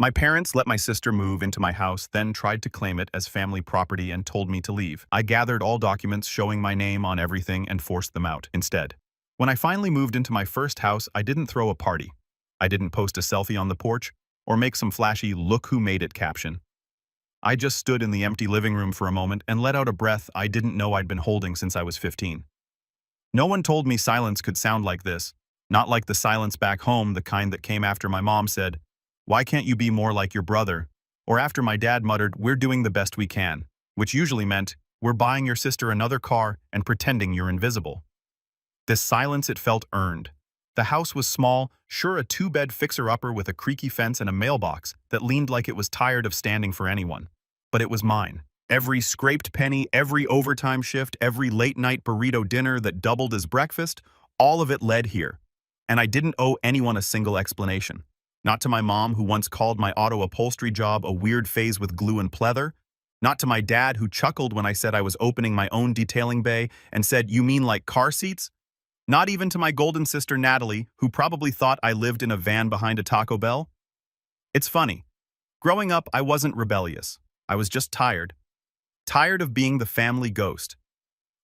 My parents let my sister move into my house, then tried to claim it as family property and told me to leave. I gathered all documents showing my name on everything and forced them out instead. When I finally moved into my first house, I didn't throw a party. I didn't post a selfie on the porch or make some flashy "look who made it" caption. I just stood in the empty living room for a moment and let out a breath I didn't know I'd been holding since I was 15. No one told me silence could sound like this, not like the silence back home, the kind that came after my mom said, "Why can't you be more like your brother?" Or after my dad muttered, "We're doing the best we can," which usually meant, "We're buying your sister another car and pretending you're invisible." This silence, it felt earned. The house was small, sure, a two-bed fixer-upper with a creaky fence and a mailbox that leaned like it was tired of standing for anyone. But it was mine. Every scraped penny, every overtime shift, every late-night burrito dinner that doubled as breakfast, all of it led here. And I didn't owe anyone a single explanation. Not to my mom, who once called my auto upholstery job a weird phase with glue and pleather. Not to my dad, who chuckled when I said I was opening my own detailing bay and said, "You mean like car seats?" Not even to my golden sister Natalie, who probably thought I lived in a van behind a Taco Bell. It's funny. Growing up, I wasn't rebellious. I was just tired. Tired of being the family ghost.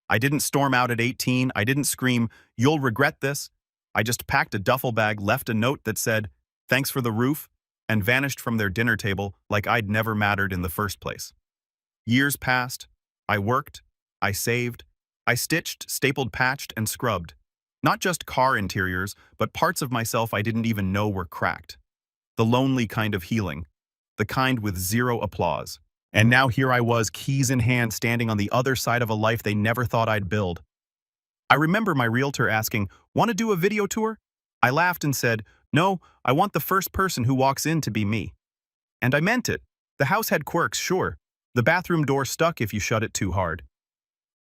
I didn't storm out at 18. I didn't scream, "You'll regret this." I just packed a duffel bag, left a note that said, "Thanks for the roof," and vanished from their dinner table like I'd never mattered in the first place. Years passed. I worked. I saved. I stitched, stapled, patched, and scrubbed. Not just car interiors, but parts of myself I didn't even know were cracked. The lonely kind of healing. The kind with zero applause. And now here I was, keys in hand, standing on the other side of a life they never thought I'd build. I remember my realtor asking, "Want to do a video tour?" I laughed and said, "No, I want the first person who walks in to be me." And I meant it. The house had quirks, sure. The bathroom door stuck if you shut it too hard.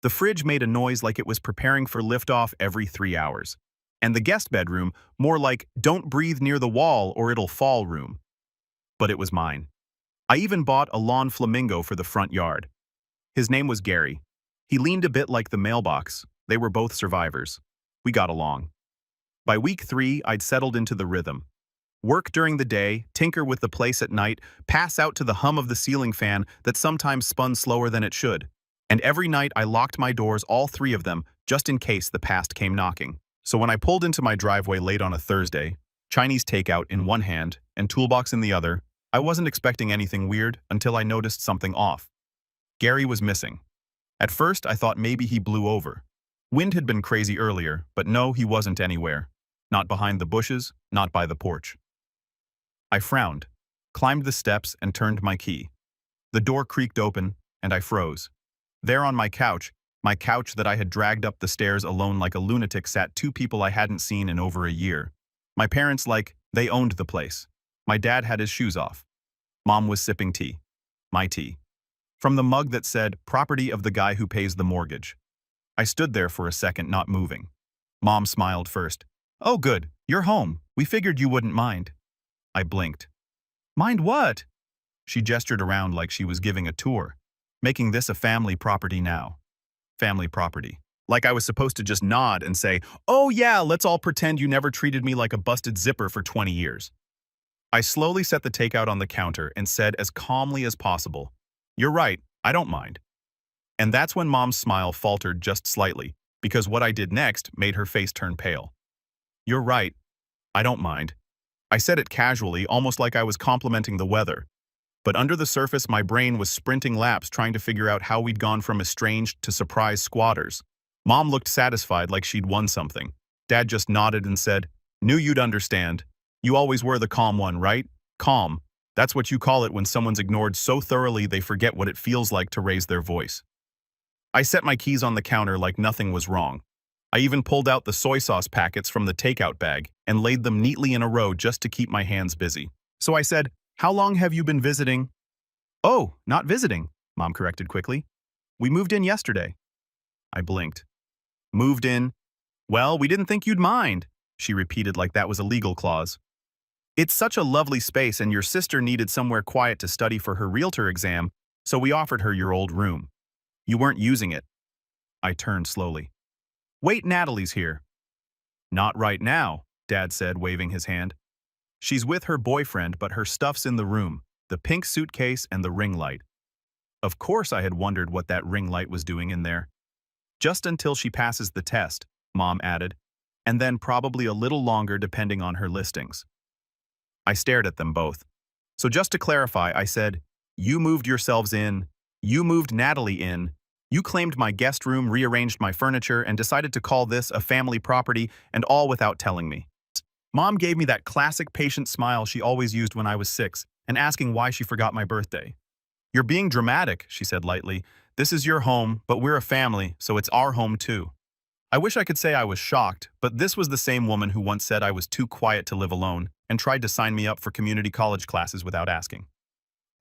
The fridge made a noise like it was preparing for liftoff every 3 hours. And the guest bedroom, more like "don't breathe near the wall or it'll fall" room. But it was mine. I even bought a lawn flamingo for the front yard. His name was Gary. He leaned a bit like the mailbox. They were both survivors. We got along. By week 3, I'd settled into the rhythm. Work during the day, tinker with the place at night, pass out to the hum of the ceiling fan that sometimes spun slower than it should. And every night I locked my doors, all 3 of them, just in case the past came knocking. So when I pulled into my driveway late on a Thursday, Chinese takeout in one hand and toolbox in the other, I wasn't expecting anything weird until I noticed something off. Gary was missing. At first, I thought maybe he blew over. Wind had been crazy earlier, but no, he wasn't anywhere. Not behind the bushes, not by the porch. I frowned, climbed the steps, and turned my key. The door creaked open, and I froze. There on my couch that I had dragged up the stairs alone like a lunatic, sat 2 people I hadn't seen in over a year. My parents, like, they owned the place. My dad had his shoes off. Mom was sipping tea. My tea. From the mug that said, "Property of the guy who pays the mortgage." I stood there for a second, not moving. Mom smiled first. "Oh good, you're home. We figured you wouldn't mind." I blinked. "Mind what?" She gestured around like she was giving a tour. "Making this a family property now." Family property. Like I was supposed to just nod and say, "Oh yeah, let's all pretend you never treated me like a busted zipper for 20 years. I slowly set the takeout on the counter and said as calmly as possible, "You're right, I don't mind." And that's when Mom's smile faltered just slightly, because what I did next made her face turn pale. "You're right, I don't mind." I said it casually, almost like I was complimenting the weather. But under the surface, my brain was sprinting laps trying to figure out how we'd gone from estranged to surprise squatters. Mom looked satisfied, like she'd won something. Dad just nodded and said, "Knew you'd understand. You always were the calm one, right? Calm. That's what you call it when someone's ignored so thoroughly they forget what it feels like to raise their voice." I set my keys on the counter like nothing was wrong. I even pulled out the soy sauce packets from the takeout bag and laid them neatly in a row just to keep my hands busy. So I said, "How long have you been visiting?" "Oh, not visiting," Mom corrected quickly. "We moved in yesterday." I blinked. "Moved in? Well, we didn't think you'd mind," she repeated like that was a legal clause. "It's such a lovely space and your sister needed somewhere quiet to study for her realtor exam, so we offered her your old room. You weren't using it." I turned slowly. "Wait, Natalie's here." "Not right now," Dad said, waving his hand. She's with her boyfriend, but her stuff's in the room, the pink suitcase and the ring light. Of course I had wondered what that ring light was doing in there. Just until she passes the test, Mom added, and then probably a little longer depending on her listings. I stared at them both. So just to clarify, I said, you moved yourselves in, you moved Natalie in, you claimed my guest room, rearranged my furniture, and decided to call this a family property, and all without telling me. Mom gave me that classic patient smile she always used when I was 6, and asking why she forgot my birthday. You're being dramatic, she said lightly. This is your home, but we're a family, so it's our home too. I wish I could say I was shocked, but this was the same woman who once said I was too quiet to live alone and tried to sign me up for community college classes without asking.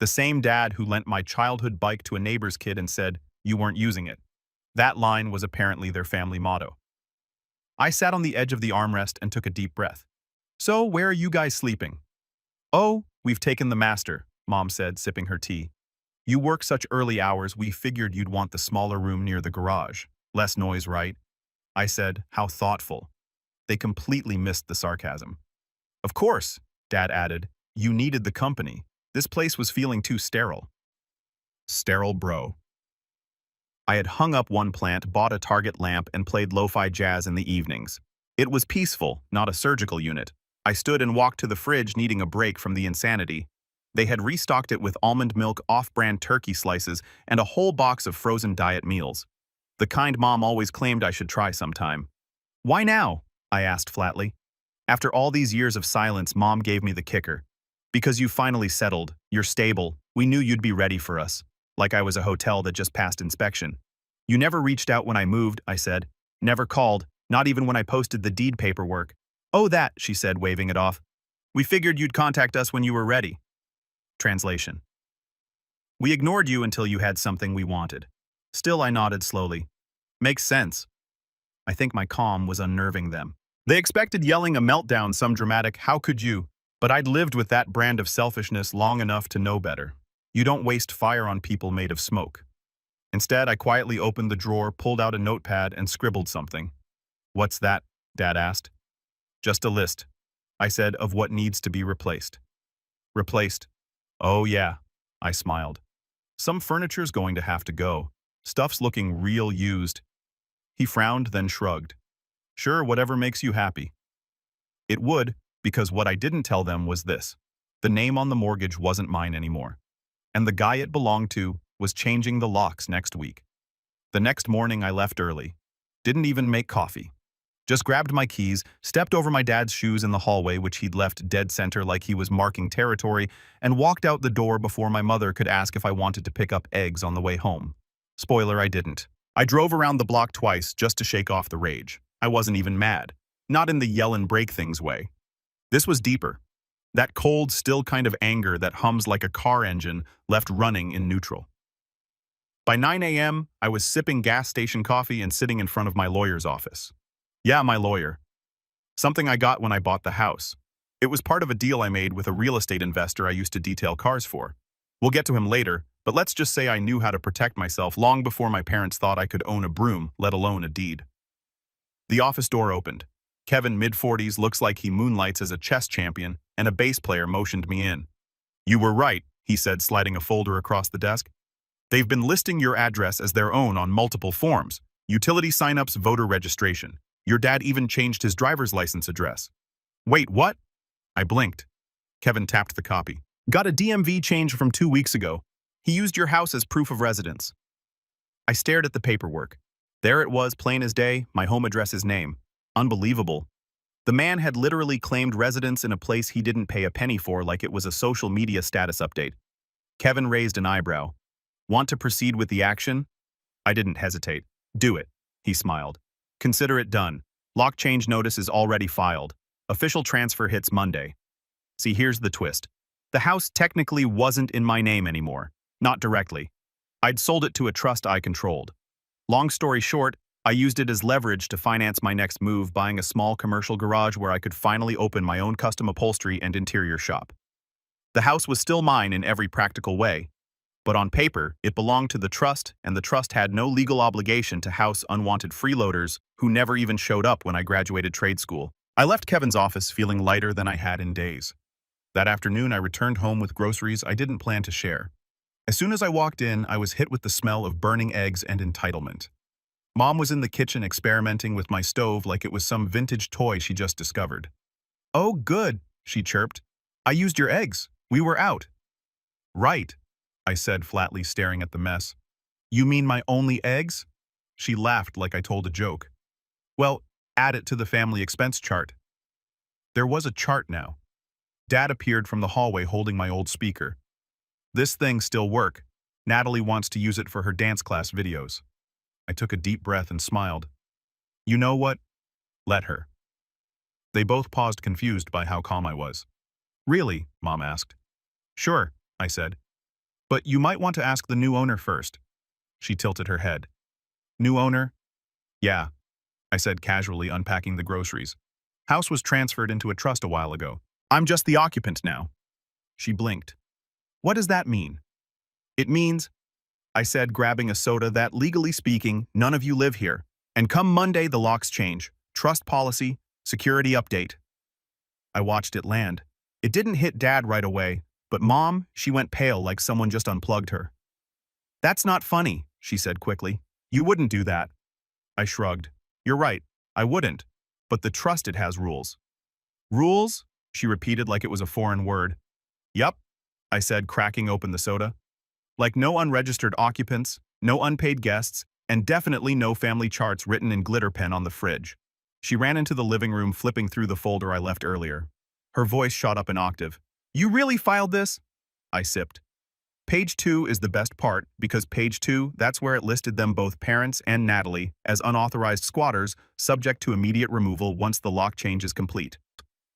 The same dad who lent my childhood bike to a neighbor's kid and said, you weren't using it. That line was apparently their family motto. I sat on the edge of the armrest and took a deep breath. So, where are you guys sleeping? Oh, we've taken the master, Mom said, sipping her tea. You work such early hours, we figured you'd want the smaller room near the garage. Less noise, right? I said, how thoughtful. They completely missed the sarcasm. Of course, Dad added, you needed the company. This place was feeling too sterile. Sterile, bro. I had hung up one plant, bought a Target lamp, and played lo-fi jazz in the evenings. It was peaceful, not a surgical unit. I stood and walked to the fridge needing a break from the insanity. They had restocked it with almond milk, off-brand turkey slices, and a whole box of frozen diet meals. The kind Mom always claimed I should try sometime. Why now? I asked flatly. After all these years of silence, Mom gave me the kicker. Because you finally settled, you're stable, we knew you'd be ready for us. Like I was a hotel that just passed inspection. You never reached out when I moved, I said. Never called, not even when I posted the deed paperwork. Oh, that, she said, waving it off. We figured you'd contact us when you were ready. Translation. We ignored you until you had something we wanted. Still, I nodded slowly. Makes sense. I think my calm was unnerving them. They expected yelling a meltdown, some dramatic, how could you? But I'd lived with that brand of selfishness long enough to know better. You don't waste fire on people made of smoke. Instead, I quietly opened the drawer, pulled out a notepad, and scribbled something. What's that? Dad asked. Just a list, I said, of what needs to be replaced. Replaced? Oh yeah, I smiled. Some furniture's going to have to go. Stuff's looking real used. He frowned, then shrugged. Sure, whatever makes you happy. It would, because what I didn't tell them was this. The name on the mortgage wasn't mine anymore. And the guy it belonged to was changing the locks next week. The next morning I left early. Didn't even make coffee. Just grabbed my keys, stepped over my dad's shoes in the hallway which he'd left dead center like he was marking territory, and walked out the door before my mother could ask if I wanted to pick up eggs on the way home. Spoiler, I didn't. I drove around the block twice just to shake off the rage. I wasn't even mad. Not in the yell and break things way. This was deeper. That cold, still kind of anger that hums like a car engine left running in neutral. By 9 a.m., I was sipping gas station coffee and sitting in front of my lawyer's office. Yeah, my lawyer. Something I got when I bought the house. It was part of a deal I made with a real estate investor I used to detail cars for. We'll get to him later, but let's just say I knew how to protect myself long before my parents thought I could own a broom, let alone a deed. The office door opened. Kevin, mid-40s, looks like he moonlights as a chess champion, and a bass player motioned me in. You were right, he said, sliding a folder across the desk. They've been listing your address as their own on multiple forms. Utility signups, voter registration. Your dad even changed his driver's license address. Wait, what? I blinked. Kevin tapped the copy. Got a DMV change from 2 weeks ago. He used your house as proof of residence. I stared at the paperwork. There it was, plain as day, my home address's name. Unbelievable. The man had literally claimed residence in a place he didn't pay a penny for like it was a social media status update. Kevin raised an eyebrow. Want to proceed with the action? I didn't hesitate. Do it, he smiled. Consider it done. Lock change notice is already filed. Official transfer hits Monday. See, here's the twist. The house technically wasn't in my name anymore. Not directly. I'd sold it to a trust I controlled. Long story short, I used it as leverage to finance my next move, buying a small commercial garage where I could finally open my own custom upholstery and interior shop. The house was still mine in every practical way, but on paper, it belonged to the trust, and the trust had no legal obligation to house unwanted freeloaders who never even showed up when I graduated trade school. I left Kevin's office feeling lighter than I had in days. That afternoon, I returned home with groceries I didn't plan to share. As soon as I walked in, I was hit with the smell of burning eggs and entitlement. Mom was in the kitchen experimenting with my stove like it was some vintage toy she just discovered. "Oh, good," she chirped. "I used your eggs. We were out." "Right," I said flatly, staring at the mess. "You mean my only eggs?" She laughed like I told a joke. "Well, add it to the family expense chart." There was a chart now. Dad appeared from the hallway holding my old speaker. "This thing still work. Natalie wants to use it for her dance class videos." I took a deep breath and smiled. "You know what? Let her." They both paused, confused by how calm I was. "Really?" Mom asked. "Sure," I said. "But you might want to ask the new owner first." She tilted her head. "New owner?" "Yeah," I said casually, unpacking the groceries. "House was transferred into a trust a while ago. I'm just the occupant now." She blinked. "What does that mean?" "It means," I said, grabbing a soda, "that legally speaking, none of you live here. And come Monday, the locks change. Trust policy, security update." I watched it land. It didn't hit Dad right away, but Mom, she went pale like someone just unplugged her. "That's not funny," she said quickly. "You wouldn't do that." I shrugged. "You're right, I wouldn't. But the trust, it has rules." "Rules?" she repeated like it was a foreign word. "Yup," I said, cracking open the soda. "Like no unregistered occupants, no unpaid guests, and definitely no family charts written in glitter pen on the fridge." She ran into the living room, flipping through the folder I left earlier. Her voice shot up an octave. "You really filed this?" I sipped. "Page 2 is the best part, because page 2, that's where it listed them, both parents and Natalie, as unauthorized squatters, subject to immediate removal once the lock change is complete."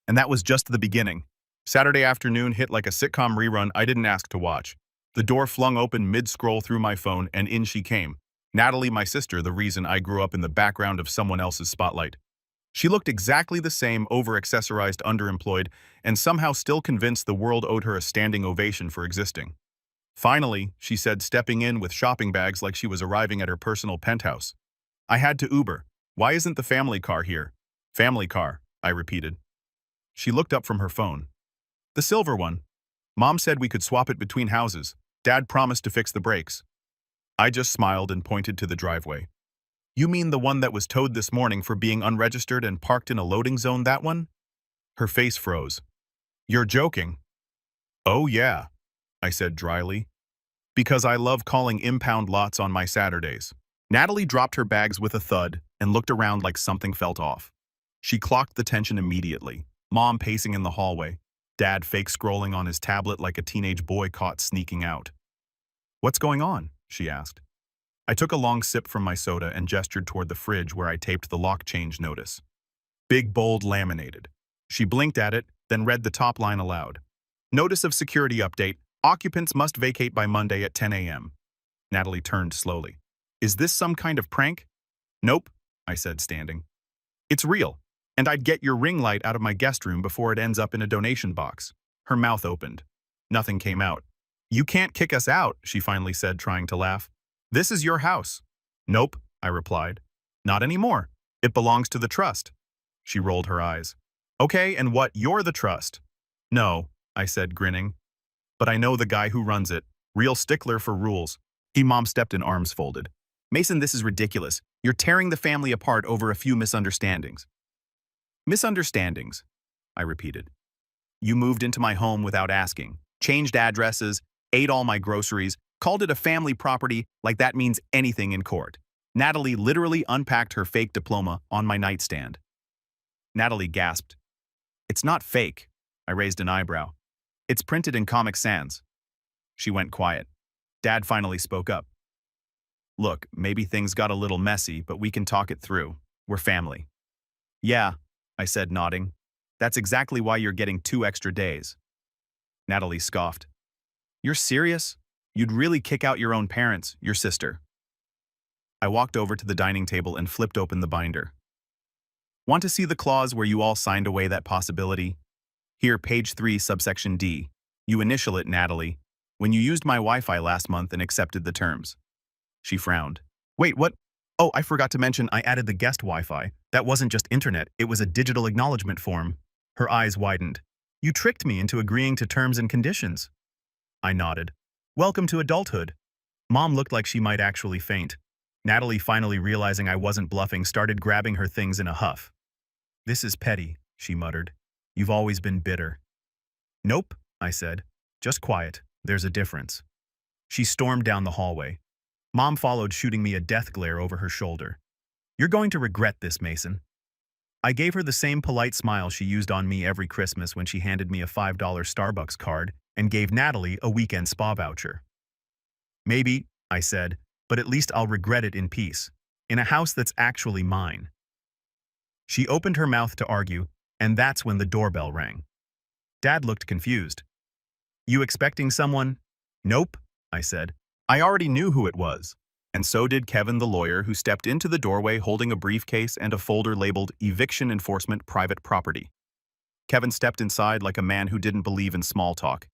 And that was just the beginning. Saturday afternoon hit like a sitcom rerun I didn't ask to watch. The door flung open mid-scroll through my phone, and in she came. Natalie, my sister, the reason I grew up in the background of someone else's spotlight. She looked exactly the same, over-accessorized, underemployed, and somehow still convinced the world owed her a standing ovation for existing. "Finally," she said, stepping in with shopping bags like she was arriving at her personal penthouse. "I had to Uber. Why isn't the family car here?" "Family car," I repeated. She looked up from her phone. "The silver one. Mom said we could swap it between houses. Dad promised to fix the brakes." I just smiled and pointed to the driveway. "You mean the one that was towed this morning for being unregistered and parked in a loading zone, that one?" Her face froze. "You're joking." "Oh yeah," I said dryly. "Because I love calling impound lots on my Saturdays." Natalie dropped her bags with a thud and looked around like something felt off. She clocked the tension immediately. Mom pacing in the hallway. Dad fake scrolling on his tablet like a teenage boy caught sneaking out. "What's going on?" she asked. I took a long sip from my soda and gestured toward the fridge where I taped the lock change notice. Big, bold, laminated. She blinked at it, then read the top line aloud. "Notice of security update. Occupants must vacate by Monday at 10 a.m. Natalie turned slowly. "Is this some kind of prank?" "Nope," I said, standing. "It's real, and I'd get your ring light out of my guest room before it ends up in a donation box." Her mouth opened. Nothing came out. "You can't kick us out," she finally said, trying to laugh. "This is your house." "Nope," I replied. "Not anymore. It belongs to the trust." She rolled her eyes. "Okay, and what, you're the trust?" "No," I said, grinning. "But I know the guy who runs it. Real stickler for rules." Mom stepped in, arms folded. "Mason, this is ridiculous. You're tearing the family apart over a few misunderstandings." "Misunderstandings," I repeated. "You moved into my home without asking, changed addresses, ate all my groceries, called it a family property like that means anything in court." Natalie literally unpacked her fake diploma on my nightstand. Natalie gasped. "It's not fake." I raised an eyebrow. "It's printed in Comic Sans." She went quiet. Dad finally spoke up. "Look, maybe things got a little messy, but we can talk it through. We're family." "Yeah," I said, nodding. "That's exactly why you're getting 2 extra days." Natalie scoffed. "You're serious? You'd really kick out your own parents, your sister?" I walked over to the dining table and flipped open the binder. "Want to see the clause where you all signed away that possibility? Here, page 3, subsection D. You initial it, Natalie, when you used my Wi-Fi last month and accepted the terms." She frowned. "Wait, what? Oh, I forgot to mention I added the guest Wi-Fi. That wasn't just internet, it was a digital acknowledgement form." Her eyes widened. You tricked me into agreeing to terms and conditions. I nodded. Welcome to adulthood. Mom looked like she might actually faint. Natalie, finally realizing I wasn't bluffing, started grabbing her things in a huff. This is petty, she muttered. You've always been bitter. Nope, I said. Just quiet. There's a difference. She stormed down the hallway. Mom followed, shooting me a death glare over her shoulder. You're going to regret this, Mason. I gave her the same polite smile she used on me every Christmas when she handed me a $5 Starbucks card and gave Natalie a weekend spa voucher. Maybe, I said, but at least I'll regret it in peace, in a house that's actually mine. She opened her mouth to argue, and that's when the doorbell rang. Dad looked confused. You expecting someone? Nope, I said. I already knew who it was. And so did Kevin, the lawyer, who stepped into the doorway holding a briefcase and a folder labeled Eviction Enforcement Private Property. Kevin stepped inside like a man who didn't believe in small talk.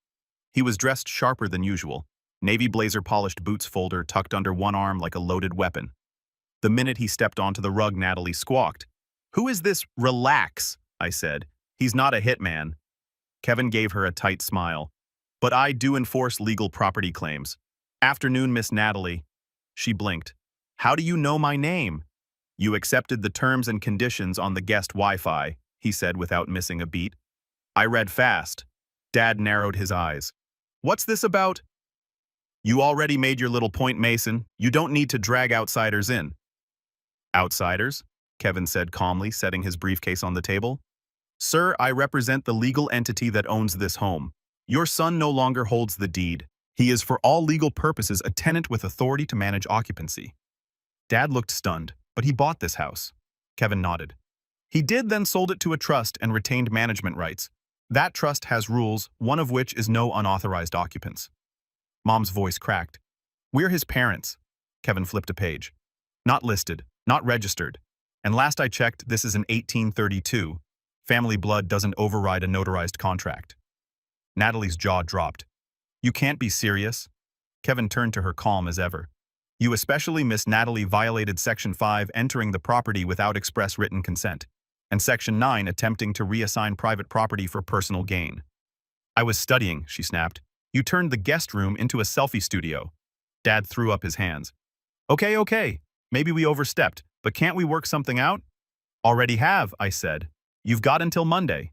He was dressed sharper than usual, navy blazer polished boots folder tucked under one arm like a loaded weapon. The minute he stepped onto the rug, Natalie squawked. Who is this? Relax, I said. He's not a hitman. Kevin gave her a tight smile. But I do enforce legal property claims. Afternoon, Miss Natalie. She blinked. How do you know my name? You accepted the terms and conditions on the guest Wi-Fi, he said without missing a beat. I read fast. Dad narrowed his eyes. What's this about? You already made your little point, Mason. You don't need to drag outsiders in. Outsiders? Kevin said calmly, setting his briefcase on the table. Sir, I represent the legal entity that owns this home. Your son no longer holds the deed. He is for all legal purposes a tenant with authority to manage occupancy. Dad looked stunned, but he bought this house. Kevin nodded. He did, then sold it to a trust and retained management rights. That trust has rules, one of which is no unauthorized occupants. Mom's voice cracked. We're his parents. Kevin flipped a page. Not listed, not registered. And last I checked, this is an 1832. Family blood doesn't override a notarized contract. Natalie's jaw dropped. You can't be serious. Kevin turned to her, calm as ever. You especially, Miss Natalie, violated Section 5, entering the property without express written consent, and Section 9, attempting to reassign private property for personal gain. I was studying, she snapped. You turned the guest room into a selfie studio. Dad threw up his hands. Okay. Maybe we overstepped, but can't we work something out? Already have, I said. You've got until Monday.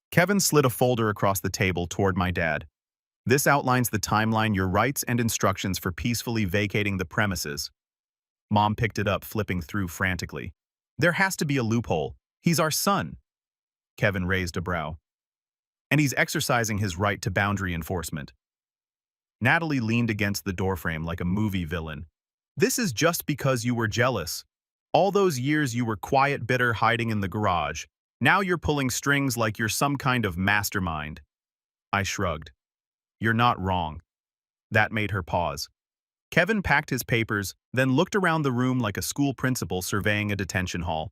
Kevin slid a folder across the table toward my dad. This outlines the timeline, your rights and instructions for peacefully vacating the premises. Mom picked it up, flipping through frantically. There has to be a loophole. He's our son. Kevin raised a brow. And he's exercising his right to boundary enforcement. Natalie leaned against the doorframe like a movie villain. This is just because you were jealous. All those years you were quiet, bitter, hiding in the garage. Now you're pulling strings like you're some kind of mastermind. I shrugged. You're not wrong. That made her pause. Kevin packed his papers, then looked around the room like a school principal surveying a detention hall.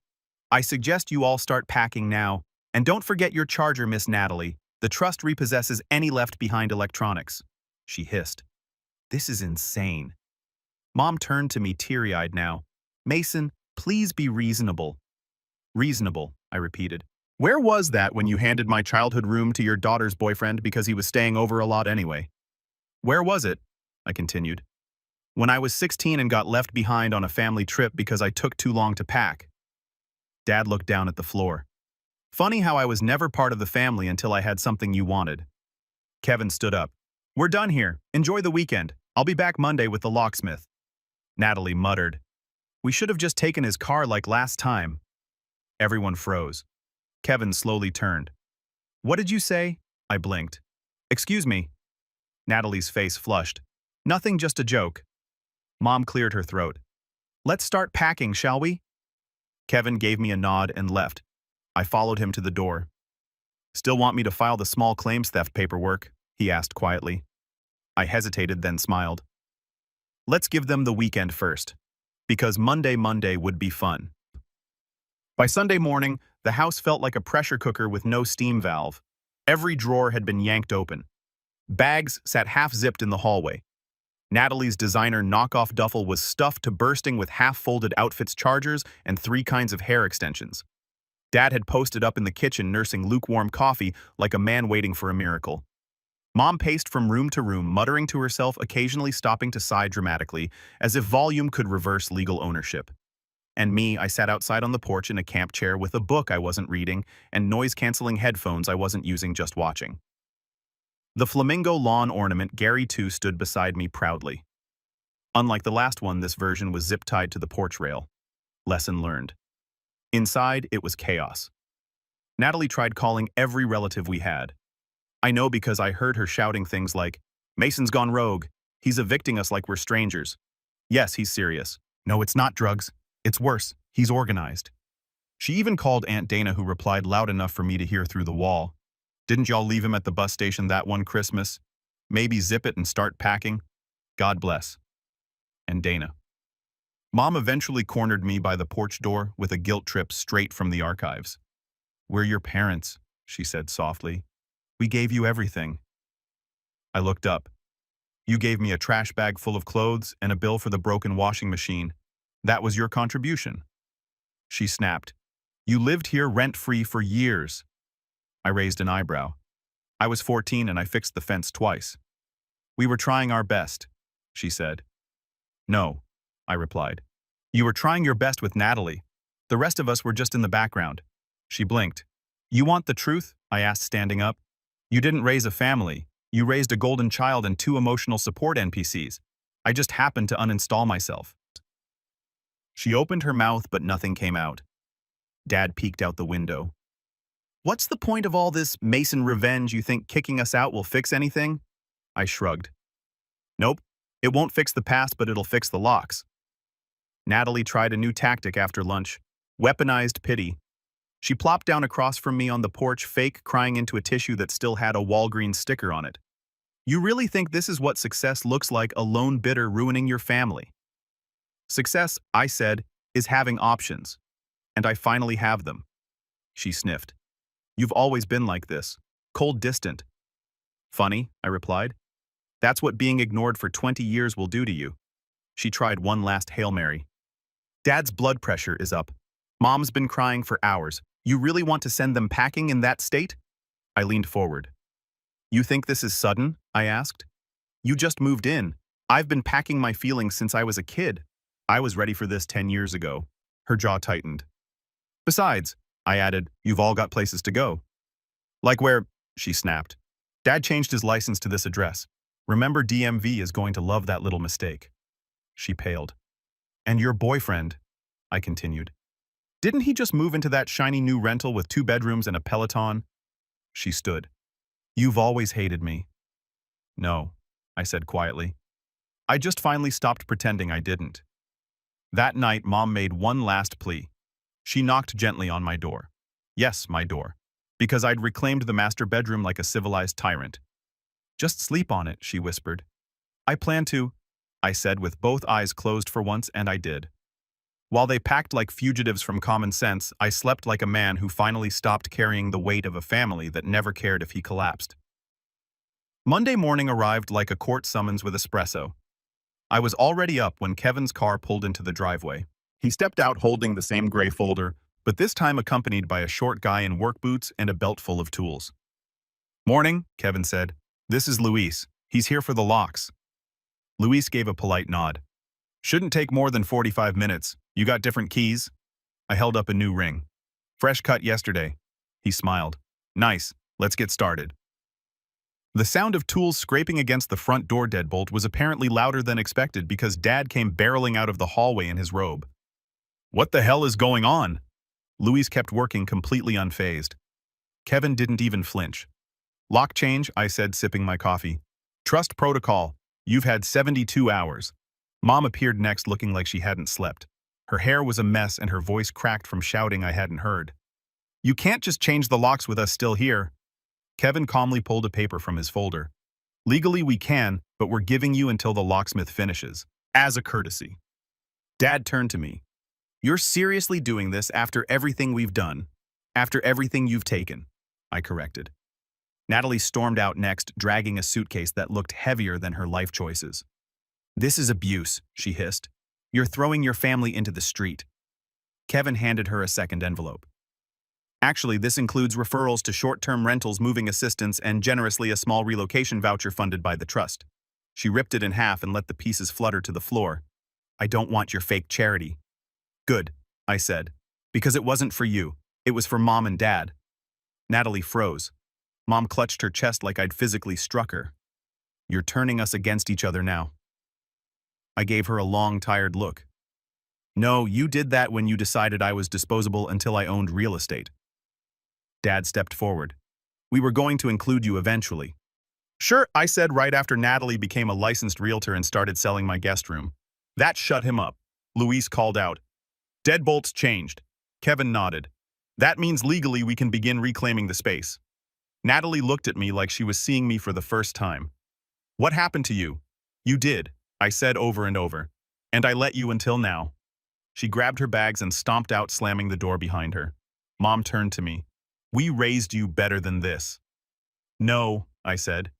I suggest you all start packing now. And don't forget your charger, Miss Natalie. The trust repossesses any left-behind electronics. She hissed. This is insane. Mom turned to me, teary-eyed now. Mason, please be reasonable. Reasonable, I repeated. Where was that when you handed my childhood room to your daughter's boyfriend because he was staying over a lot anyway? Where was it? I continued. When I was 16 and got left behind on a family trip because I took too long to pack. Dad looked down at the floor. Funny how I was never part of the family until I had something you wanted. Kevin stood up. We're done here. Enjoy the weekend. I'll be back Monday with the locksmith. Natalie muttered. We should have just taken his car like last time. Everyone froze. Kevin slowly turned. What did you say? I blinked. Excuse me. Natalie's face flushed. Nothing, just a joke. Mom cleared her throat. Let's start packing, shall we? Kevin gave me a nod and left. I followed him to the door. Still want me to file the small claims theft paperwork? He asked quietly. I hesitated, then smiled. Let's give them the weekend first. Because Monday would be fun. By Sunday morning, the house felt like a pressure cooker with no steam valve. Every drawer had been yanked open. Bags sat half-zipped in the hallway. Natalie's designer knockoff duffel was stuffed to bursting with half-folded outfits, chargers, and 3 kinds of hair extensions. Dad had posted up in the kitchen nursing lukewarm coffee like a man waiting for a miracle. Mom paced from room to room, muttering to herself, occasionally stopping to sigh dramatically, as if volume could reverse legal ownership. And me, I sat outside on the porch in a camp chair with a book I wasn't reading and noise-canceling headphones I wasn't using, just watching. The flamingo lawn ornament Gary 2 stood beside me proudly. Unlike the last one, this version was zip-tied to the porch rail. Lesson learned. Inside, it was chaos. Natalie tried calling every relative we had. I know because I heard her shouting things like, "Mason's gone rogue. He's evicting us like we're strangers. Yes, he's serious. No, it's not drugs. It's worse. He's organized." She even called Aunt Dana, who replied loud enough for me to hear through the wall. "Didn't y'all leave him at the bus station that one Christmas? Maybe zip it and start packing? God bless." And Dana. Mom eventually cornered me by the porch door with a guilt trip straight from the archives. "We're your parents," she said softly. "We gave you everything." I looked up. "You gave me a trash bag full of clothes and a bill for the broken washing machine. That was your contribution." She snapped. "You lived here rent-free for years." I raised an eyebrow. "I was 14 and I fixed the fence twice." "We were trying our best," she said. "No," I replied. "You were trying your best with Natalie. The rest of us were just in the background." She blinked. "You want the truth?" I asked, standing up. "You didn't raise a family. You raised a golden child and 2 emotional support NPCs. I just happened to uninstall myself." She opened her mouth, but nothing came out. Dad peeked out the window. "What's the point of all this Mason revenge? You think kicking us out will fix anything?" I shrugged. "Nope. It won't fix the past, but it'll fix the locks." Natalie tried a new tactic after lunch. Weaponized pity. She plopped down across from me on the porch, fake crying into a tissue that still had a Walgreens sticker on it. "You really think this is what success looks like, a lone bidder ruining your family?" "Success," I said, "is having options. And I finally have them." She sniffed. "You've always been like this. Cold, distant." "Funny," I replied. "That's what being ignored for 20 years will do to you." She tried one last Hail Mary. "Dad's blood pressure is up. Mom's been crying for hours. You really want to send them packing in that state?" I leaned forward. "You think this is sudden?" I asked. "You just moved in. I've been packing my feelings since I was a kid. I was ready for this 10 years ago." Her jaw tightened. "Besides," I added, "you've all got places to go." "Like where?" she snapped. "Dad changed his license to this address. Remember, DMV is going to love that little mistake." She paled. "And your boyfriend," I continued. "Didn't he just move into that shiny new rental with 2 bedrooms and a Peloton?" She stood. "You've always hated me." "No," I said quietly. "I just finally stopped pretending I didn't." That night, Mom made one last plea. She knocked gently on my door. Yes, my door. Because I'd reclaimed the master bedroom like a civilized tyrant. "Just sleep on it," she whispered. "I plan to," I said with both eyes closed for once, and I did. While they packed like fugitives from common sense, I slept like a man who finally stopped carrying the weight of a family that never cared if he collapsed. Monday morning arrived like a court summons with espresso. I was already up when Kevin's car pulled into the driveway. He stepped out holding the same gray folder, but this time accompanied by a short guy in work boots and a belt full of tools. "Morning," Kevin said. "This is Luis. He's here for the locks." Luis gave a polite nod. "Shouldn't take more than 45 minutes. You got different keys?" I held up a new ring. "Fresh cut yesterday." He smiled. "Nice. Let's get started." The sound of tools scraping against the front door deadbolt was apparently louder than expected because Dad came barreling out of the hallway in his robe. "What the hell is going on?" Luis kept working completely unfazed. Kevin didn't even flinch. "Lock change," I said, sipping my coffee. "Trust protocol. You've had 72 hours. Mom appeared next, looking like she hadn't slept. Her hair was a mess and her voice cracked from shouting I hadn't heard. "You can't just change the locks with us still here." Kevin calmly pulled a paper from his folder. "Legally we can, but we're giving you until the locksmith finishes. As a courtesy." Dad turned to me. "You're seriously doing this after everything we've done? After everything you've taken?" I corrected. Natalie stormed out next, dragging a suitcase that looked heavier than her life choices. "This is abuse," she hissed. "You're throwing your family into the street." Kevin handed her a second envelope. Actually, this includes referrals to short-term rentals, moving assistance, and generously a small relocation voucher funded by the trust. She ripped it in half and let the pieces flutter to the floor. I don't want your fake charity. Good, I said. Because it wasn't for you. It was for Mom and Dad. Natalie froze. Mom clutched her chest like I'd physically struck her. You're turning us against each other now. I gave her a long, tired look. No, you did that when you decided I was disposable until I owned real estate. Dad stepped forward. We were going to include you eventually. Sure, I said right after Natalie became a licensed realtor and started selling my guest room. That shut him up. Luis called out. Deadbolts changed. Kevin nodded. That means legally we can begin reclaiming the space. Natalie looked at me like she was seeing me for the first time. What happened to you? You did, I said over and over. And I let you until now. She grabbed her bags and stomped out, slamming the door behind her. Mom turned to me. We raised you better than this. No, I said.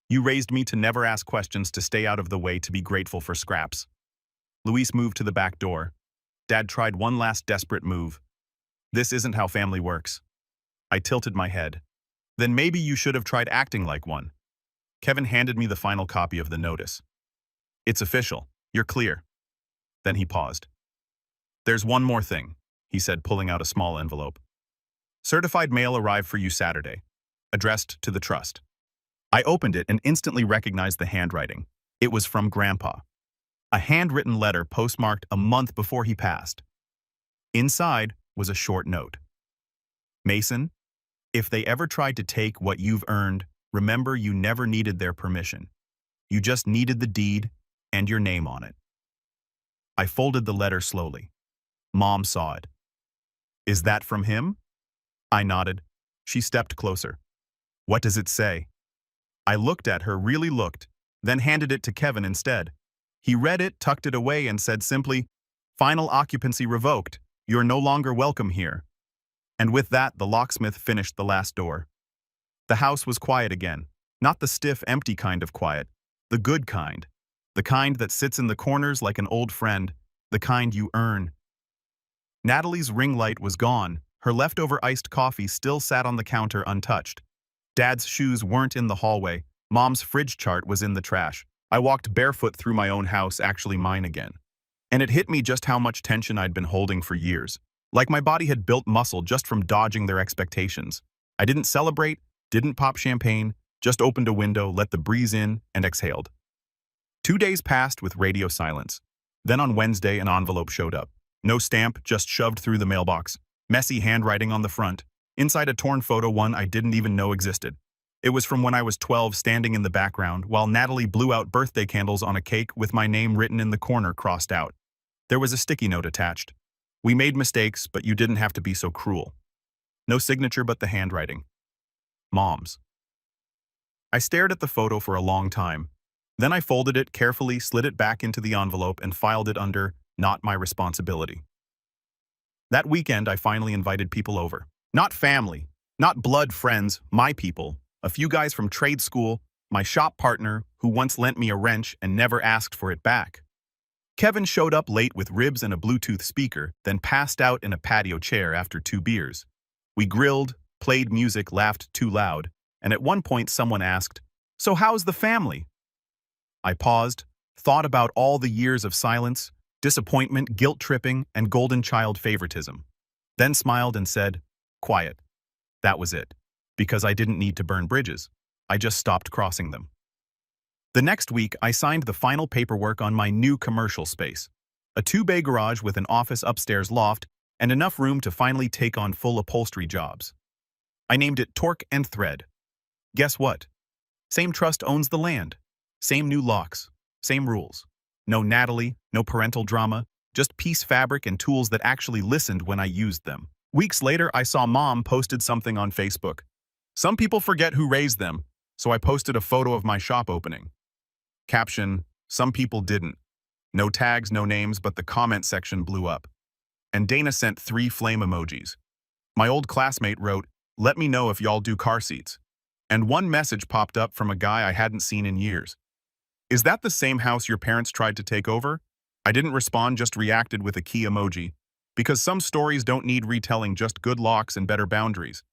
You raised me to never ask questions, to stay out of the way, to be grateful for scraps. Luis moved to the back door. Dad tried one last desperate move. This isn't how family works. I tilted my head. Then maybe you should have tried acting like one. Kevin handed me the final copy of the notice. It's official. You're clear. Then he paused. There's one more thing, he said, pulling out a small envelope. Certified mail arrived for you Saturday, addressed to the trust. I opened it and instantly recognized the handwriting. It was from Grandpa. A handwritten letter postmarked a month before he passed. Inside was a short note. Mason, if they ever tried to take what you've earned, remember you never needed their permission. You just needed the deed and your name on it. I folded the letter slowly. Mom saw it. Is that from him? I nodded. She stepped closer. What does it say? I looked at her, really looked, then handed it to Kevin instead. He read it, tucked it away, and said simply, Final occupancy revoked. You're no longer welcome here. And with that, the locksmith finished the last door. The house was quiet again. Not the stiff, empty kind of quiet. The good kind. The kind that sits in the corners like an old friend. The kind you earn. Natalie's ring light was gone. Her leftover iced coffee still sat on the counter untouched. Dad's shoes weren't in the hallway. Mom's fridge chart was in the trash. I walked barefoot through my own house, actually mine again. And it hit me just how much tension I'd been holding for years. Like my body had built muscle just from dodging their expectations. I didn't celebrate, didn't pop champagne, just opened a window, let the breeze in, and exhaled. 2 days passed with radio silence. Then on Wednesday, an envelope showed up. No stamp, just shoved through the mailbox. Messy handwriting on the front. Inside a torn photo, one I didn't even know existed. It was from when I was 12, standing in the background, while Natalie blew out birthday candles on a cake with my name written in the corner crossed out. There was a sticky note attached. We made mistakes, but you didn't have to be so cruel. No signature but the handwriting. Mom's. I stared at the photo for a long time. Then I folded it carefully, slid it back into the envelope, and filed it under not my responsibility. That weekend, I finally invited people over. Not family, not blood friends, my people. A few guys from trade school, my shop partner who once lent me a wrench and never asked for it back. Kevin showed up late with ribs and a Bluetooth speaker, then passed out in a patio chair after 2 beers. We grilled, played music, laughed too loud, and at one point someone asked, "So how's the family?" I paused, thought about all the years of silence, disappointment, guilt-tripping, and golden child favoritism. Then smiled and said, "Quiet." That was it. Because I didn't need to burn bridges. I just stopped crossing them. The next week, I signed the final paperwork on my new commercial space. A 2-bay garage with an office upstairs loft and enough room to finally take on full upholstery jobs. I named it Torque and Thread. Guess what? Same trust owns the land. Same new locks. Same rules. No Natalie, no parental drama, just piece fabric and tools that actually listened when I used them. Weeks later, I saw Mom posted something on Facebook. Some people forget who raised them, so I posted a photo of my shop opening. Caption, some people didn't. No tags, no names, but the comment section blew up. And Dana sent 3 flame emojis. My old classmate wrote, "Let me know if y'all do car seats." And one message popped up from a guy I hadn't seen in years. "Is that the same house your parents tried to take over?" I didn't respond, just reacted with a key emoji. Because some stories don't need retelling, just good locks and better boundaries.